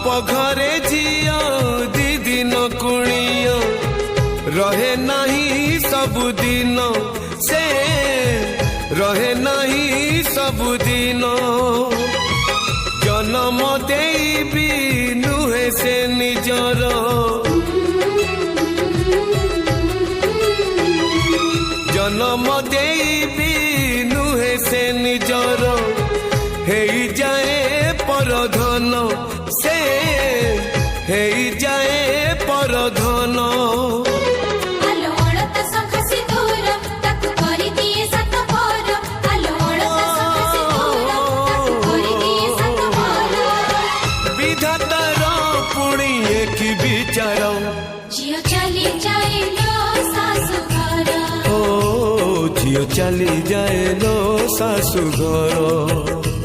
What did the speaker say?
बाप घरे झियो दी दिन कुणियो रहे नहीं सबुदिन से रहे नहीं सबुदिन जन्म देबी नुहे से निजर जन्म देबी नुहे से निजर हे जाए परधन से हे जाए परधन विधातार पुणी एक विचार झियो चली जाए लो सासु घर ओ झियो चली जाए लो सासु घर।